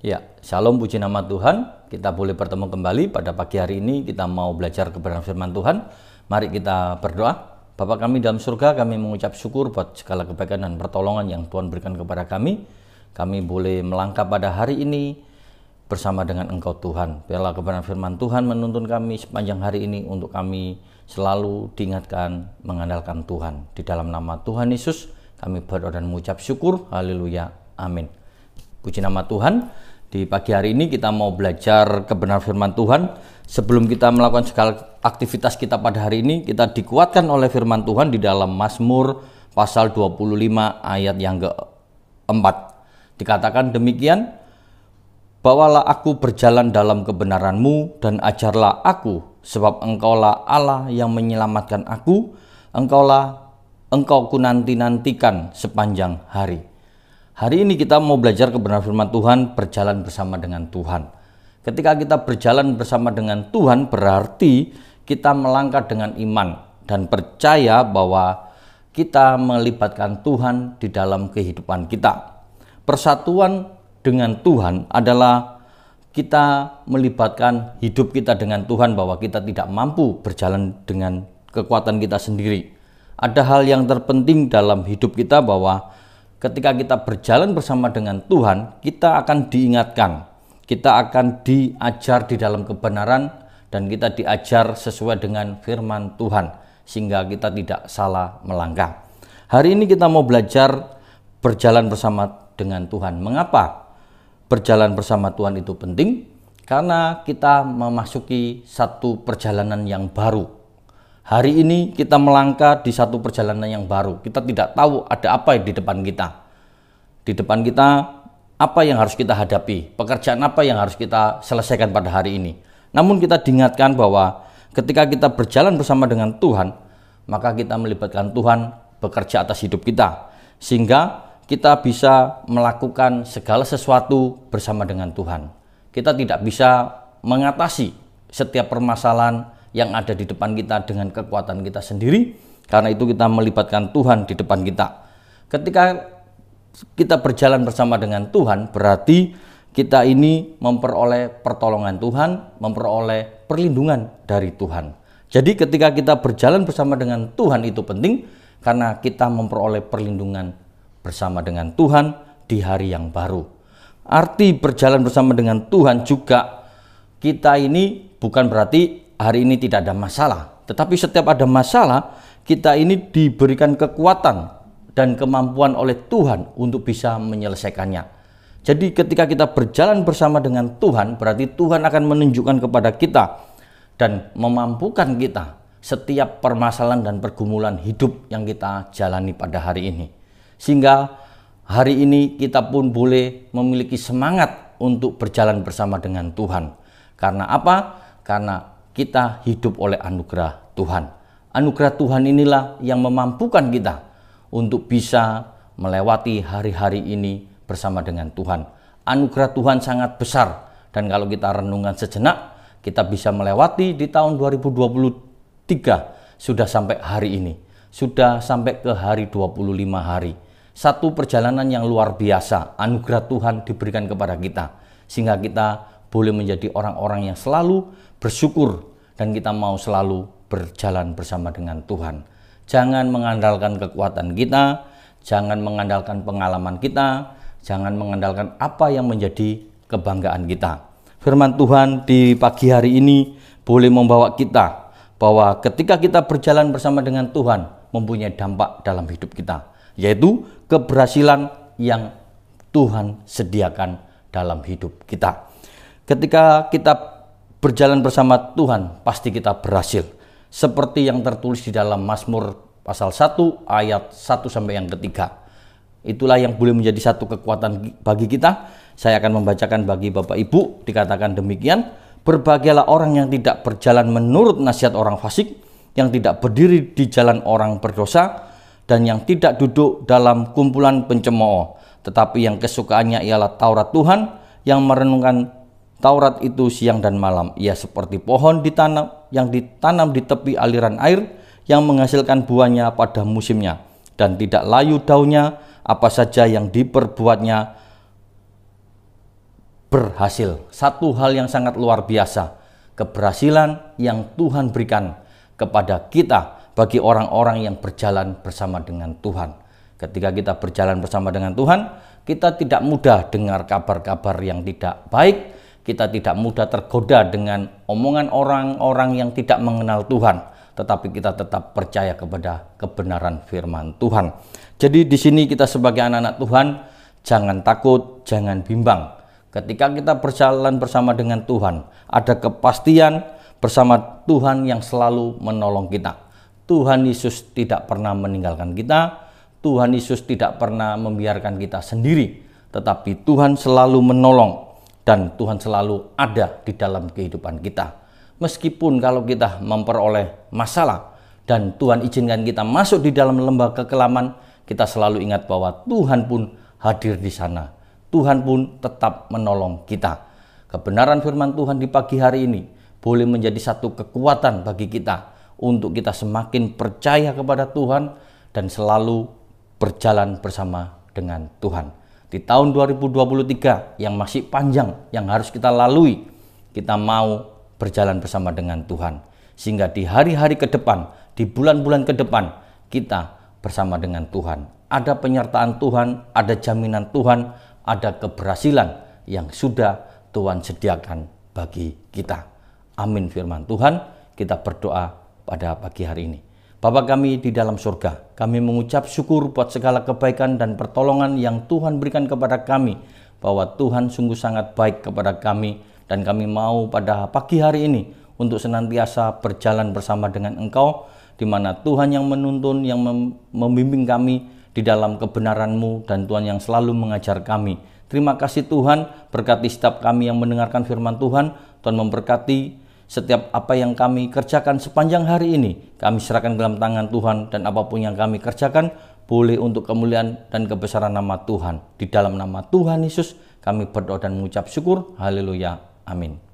Ya, shalom, puji nama Tuhan. Kita boleh bertemu kembali pada pagi hari ini. Kita mau belajar kebenaran firman Tuhan. Mari kita berdoa. Bapa kami dalam surga, kami mengucap syukur buat segala kebaikan dan pertolongan yang Tuhan berikan kepada kami. Kami boleh melangkah pada hari ini bersama dengan Engkau Tuhan. Biarlah kebenaran firman Tuhan menuntun kami sepanjang hari ini untuk kami selalu diingatkan mengandalkan Tuhan. Di dalam nama Tuhan Yesus kami berdoa dan mengucap syukur. Haleluya. Amin. Puji nama Tuhan. Di pagi hari ini kita mau belajar kebenaran firman Tuhan. Sebelum kita melakukan segala aktivitas kita pada hari ini, kita dikuatkan oleh firman Tuhan di dalam Mazmur pasal 25 ayat yang keempat. Dikatakan demikian, bawalah aku berjalan dalam kebenaran-Mu dan ajarlah aku, sebab Engkaulah Allah yang menyelamatkan aku, Engkau ku nanti-nantikan sepanjang hari. Hari ini kita mau belajar kebenaran firman Tuhan, berjalan bersama dengan Tuhan. Ketika kita berjalan bersama dengan Tuhan, berarti kita melangkah dengan iman dan percaya bahwa kita melibatkan Tuhan di dalam kehidupan kita. Persatuan dengan Tuhan adalah kita melibatkan hidup kita dengan Tuhan, bahwa kita tidak mampu berjalan dengan kekuatan kita sendiri. Ada hal yang terpenting dalam hidup kita, bahwa ketika kita berjalan bersama dengan Tuhan, kita akan diingatkan, kita akan diajar di dalam kebenaran, dan kita diajar sesuai dengan firman Tuhan, sehingga kita tidak salah melangkah. Hari ini kita mau belajar berjalan bersama dengan Tuhan. Mengapa berjalan bersama Tuhan itu penting? Karena kita memasuki satu perjalanan yang baru. Hari ini kita melangkah di satu perjalanan yang baru. Kita tidak tahu ada apa di depan kita. Di depan kita apa yang harus kita hadapi, pekerjaan apa yang harus kita selesaikan pada hari ini. Namun kita diingatkan bahwa ketika kita berjalan bersama dengan Tuhan, maka kita melibatkan Tuhan bekerja atas hidup kita, sehingga kita bisa melakukan segala sesuatu bersama dengan Tuhan. Kita tidak bisa mengatasi setiap permasalahan yang ada di depan kita dengan kekuatan kita sendiri. Karena itu kita melibatkan Tuhan di depan kita. Ketika kita berjalan bersama dengan Tuhan, berarti kita ini memperoleh pertolongan Tuhan, memperoleh perlindungan dari Tuhan. Jadi ketika kita berjalan bersama dengan Tuhan itu penting, karena kita memperoleh perlindungan bersama dengan Tuhan di hari yang baru. Arti berjalan bersama dengan Tuhan juga, kita ini bukan berarti hari ini tidak ada masalah, tetapi setiap ada masalah, kita ini diberikan kekuatan dan kemampuan oleh Tuhan untuk bisa menyelesaikannya. Jadi ketika kita berjalan bersama dengan Tuhan, berarti Tuhan akan menunjukkan kepada kita dan memampukan kita setiap permasalahan dan pergumulan hidup yang kita jalani pada hari ini. Sehingga hari ini kita pun boleh memiliki semangat untuk berjalan bersama dengan Tuhan. Karena apa? Karena kita hidup oleh anugerah Tuhan. Anugerah Tuhan inilah yang memampukan kita untuk bisa melewati hari-hari ini bersama dengan Tuhan. Anugerah Tuhan sangat besar, dan kalau kita renungkan sejenak, kita bisa melewati di tahun 2023 sudah sampai hari ini, sudah sampai ke hari 25 hari. Satu perjalanan yang luar biasa, anugerah Tuhan diberikan kepada kita, sehingga kita boleh menjadi orang-orang yang selalu bersyukur, dan kita mau selalu berjalan bersama dengan Tuhan. Jangan mengandalkan kekuatan kita, jangan mengandalkan pengalaman kita, jangan mengandalkan apa yang menjadi kebanggaan kita. Firman Tuhan di pagi hari ini boleh membawa kita bahwa ketika kita berjalan bersama dengan Tuhan, mempunyai dampak dalam hidup kita, yaitu keberhasilan yang Tuhan sediakan dalam hidup kita. Ketika kita berjalan bersama Tuhan, pasti kita berhasil. Seperti yang tertulis di dalam Mazmur pasal 1 ayat 1 sampai yang ketiga. Itulah yang boleh menjadi satu kekuatan bagi kita. Saya akan membacakan bagi Bapak Ibu. Dikatakan demikian, berbahagialah orang yang tidak berjalan menurut nasihat orang fasik, yang tidak berdiri di jalan orang berdosa, dan yang tidak duduk dalam kumpulan pencemooh, tetapi yang kesukaannya ialah Taurat Tuhan, yang merenungkan Taurat itu siang dan malam. Ia seperti pohon yang ditanam di tepi aliran air, yang menghasilkan buahnya pada musimnya, dan tidak layu daunnya. Apa saja yang diperbuatnya berhasil. Satu hal yang sangat luar biasa, keberhasilan yang Tuhan berikan kepada kita bagi orang-orang yang berjalan bersama dengan Tuhan. Ketika kita berjalan bersama dengan Tuhan, kita tidak mudah dengar kabar-kabar yang tidak baik, kita tidak mudah tergoda dengan omongan orang-orang yang tidak mengenal Tuhan, tetapi kita tetap percaya kepada kebenaran firman Tuhan. Jadi di sini kita sebagai anak-anak Tuhan, jangan takut, jangan bimbang. Ketika kita berjalan bersama dengan Tuhan, ada kepastian bersama Tuhan yang selalu menolong kita. Tuhan Yesus tidak pernah meninggalkan kita, Tuhan Yesus tidak pernah membiarkan kita sendiri, tetapi Tuhan selalu menolong dan Tuhan selalu ada di dalam kehidupan kita. Meskipun kalau kita memperoleh masalah dan Tuhan izinkan kita masuk di dalam lembah kekelaman, kita selalu ingat bahwa Tuhan pun hadir di sana. Tuhan pun tetap menolong kita. Kebenaran firman Tuhan di pagi hari ini boleh menjadi satu kekuatan bagi kita untuk kita semakin percaya kepada Tuhan dan selalu berjalan bersama dengan Tuhan. Di tahun 2023 yang masih panjang, yang harus kita lalui, kita mau berjalan bersama dengan Tuhan. Sehingga di hari-hari ke depan, di bulan-bulan ke depan, kita bersama dengan Tuhan. Ada penyertaan Tuhan, ada jaminan Tuhan, ada keberhasilan yang sudah Tuhan sediakan bagi kita. Amin firman Tuhan. Kita berdoa pada pagi hari ini. Bapa kami di dalam surga, kami mengucap syukur buat segala kebaikan dan pertolongan yang Tuhan berikan kepada kami, bahwa Tuhan sungguh sangat baik kepada kami, dan kami mau pada pagi hari ini untuk senantiasa berjalan bersama dengan Engkau, di mana Tuhan yang menuntun, yang membimbing kami di dalam kebenaran-Mu, dan Tuhan yang selalu mengajar kami. Terima kasih Tuhan, berkati setiap kami yang mendengarkan firman Tuhan. Tuhan memberkati setiap apa yang kami kerjakan sepanjang hari ini. Kami serahkan dalam tangan Tuhan, dan apapun yang kami kerjakan boleh untuk kemuliaan dan kebesaran nama Tuhan. Di dalam nama Tuhan Yesus kami berdoa dan mengucap syukur. Haleluya. Amin.